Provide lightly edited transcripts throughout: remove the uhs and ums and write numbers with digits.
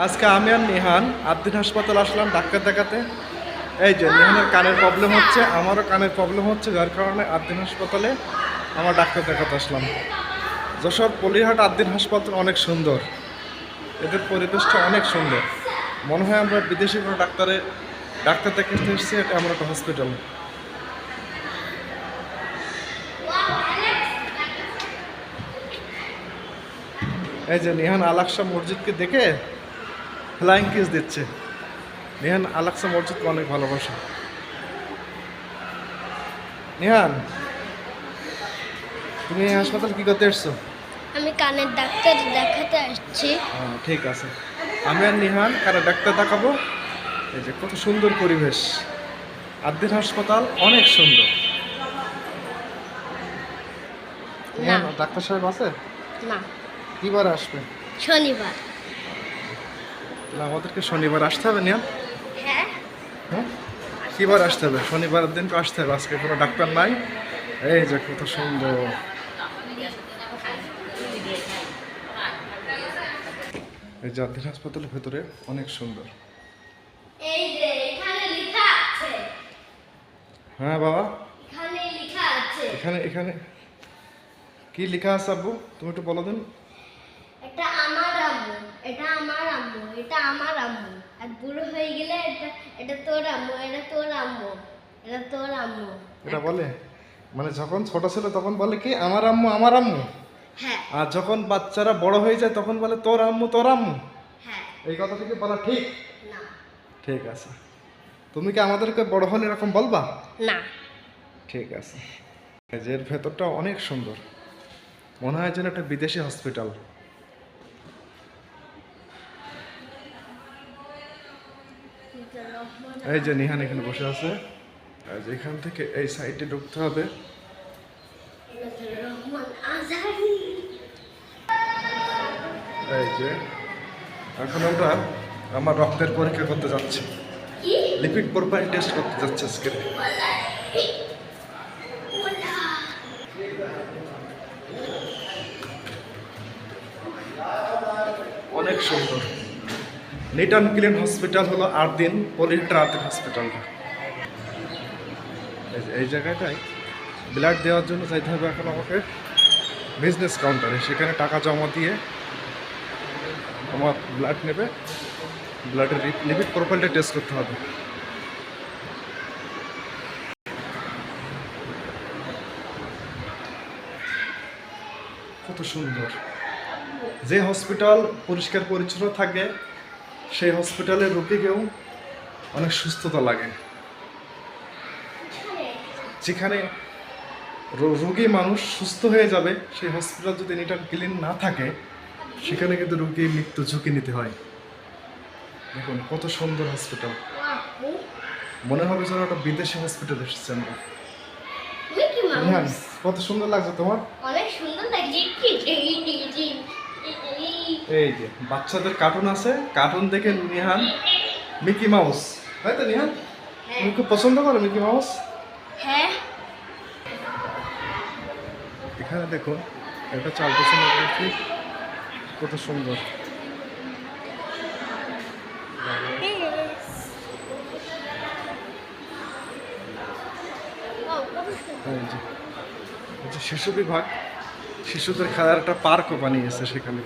আজকে আমি আর নিহান আদ্দিন হাসপাতাল আসলাম ডাক্তার দেখাতে। এই যে নিহানের কানের প্রবলেম হচ্ছে, আমারও কানের প্রবলেম হচ্ছে, যার কারণে আদ্দিন হাসপাতালে আমার ডাক্তার দেখাতে আসলাম। যশোর পলিহাট আদ্দিন হাসপাতাল অনেক সুন্দর, এদের পরিবেশটা অনেক সুন্দর। মনে হয় আমরা বিদেশি কোনো ডাক্তার দেখাতে এসেছি, এটা এমন একটা হসপিটাল। এই যে নিহান আলাকসা মসজিদকে দেখে ফ্লাইং কিস দিচ্ছে। নিহান আলাকসা মসজিদকে অনেক ভালোবাসে। নিহান, তুমি এই হাসপাতাল কি করতে এসছো? আমি কানের ডাক্তার দেখাতে আসছি। ঠিক আছে, আমি আর নিহান কানের ডাক্তার দেখাবো। এই যে কত সুন্দর পরিবেশ, আদ্দিন হাসপাতাল অনেক সুন্দর। নিহান, ডাক্তার সাহেব আছে না, কিবার আসবে? শনিবার। তাহলে আমাদেরকে শনিবার আসতে হবে। নিহান, হ্যাঁ, হ্যাঁ, কিবার আসতে হবে? শনিবারের দিনকে আসতে হবে। আজকে কোনো ডাক্তার নাই। এই যে কত সুন্দর, এই যে আদ্দিন হাসপাতালের ভেতরে অনেক সুন্দর। এই যে এখানে লেখা আছে। হ্যাঁ বাবা, এখানে লেখা আছে। এখানে এখানে কি লেখা আছে আব্বু? তুমি একটু বলো দিন। এটা আমার আম্মু, এটা আমার আম্মু, এটা আমার আম্মু। আর বুড়ো হয়ে গেলে এটা তোর আম্মু, এটা তোর আম্মু, এটা তোর আম্মু। এটা বলে মানে যখন ছোট ছিল তখন বলে কি আমার আম্মু আমার আম্মু, হ্যাঁ আর যখন বাচ্চারা বড় হয়ে যায় তখন বলে তোর আম্মু তোর আম্মু। হ্যাঁ। এই কথাটা কি বলা ঠিক? না ঠিক আছে, তুমি কি আমাদেরকে বড় হলে এরকম বলবা? না। ঠিক আছে। এই যে এর ভেতরটা অনেক সুন্দর, মনে হয় যেন একটা বিদেশি হসপিটাল। এই যে নিহান এখানে বসে আছে। এই যে এখান থেকে এই সাইডে ঢুকতে হবে। এই যে এখন আমরা আমার রক্তের পরীক্ষা করতে যাচ্ছি, লিপিড প্রোফাইল টেস্ট করতে যাচ্ছে আজকে। অনেক সুন্দর। নিট অ্যান্ড ক্লিন হসপিটাল হলো আদ্দিন পলিহাটের আদ্দিন হসপিটালটা। এই জায়গাটায় ব্লাড দেওয়ার জন্য যাইতে হবে এখন আমাকে বিজনেস কাউন্টারে। সেখানে টাকা জমা দিয়ে আমার ব্লাড নেবে, ব্লাডের লিপিড প্রোফাইলটা টেস্ট করতে হবে। কত সুন্দর। যে হসপিটাল পরিষ্কার পরিচ্ছন্ন থাকে সেই হসপিটালের রোগীকেও অনেক সুস্থতা লাগে। যেখানে রোগী মানুষ সুস্থ হয়ে যাবে সেই হসপিটাল যদি নিট অ্যান্ড ক্লিন না থাকে সেখানে কিন্তু রোগীর মৃত্যু ঝুঁকি নিতে হয়। দেখুন কত সুন্দর হসপিটাল, মনে হবে যেন একটা বিদেশি হসপিটাল এসেছে আমরা। কত সুন্দর লাগছে তোমার? অনেক সুন্দর লাগছে। এই যে বাচ্চাদের কার্টুন আছে, কার্টুন দেখে নিহান মিকি মাউস, তাই তো নিহান? তুমি খুব পছন্দ করো মিকি মাউস? হ্যাঁ। এখানে দেখুন একটা চাল পছন্দ করেছি, কত সুন্দর। এই যে শিশু বিভাগ, শিশুদের খেলার একটা পার্কও বানিয়েছে সেখানে।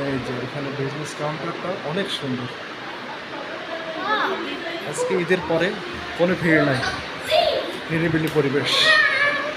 এই যে এখানে বিজনেস কাউন্টারটা অনেক সুন্দর। আজকে ঈদের পরে কোনো ভিড় নাই, নিরিবিলি পরিবেশ।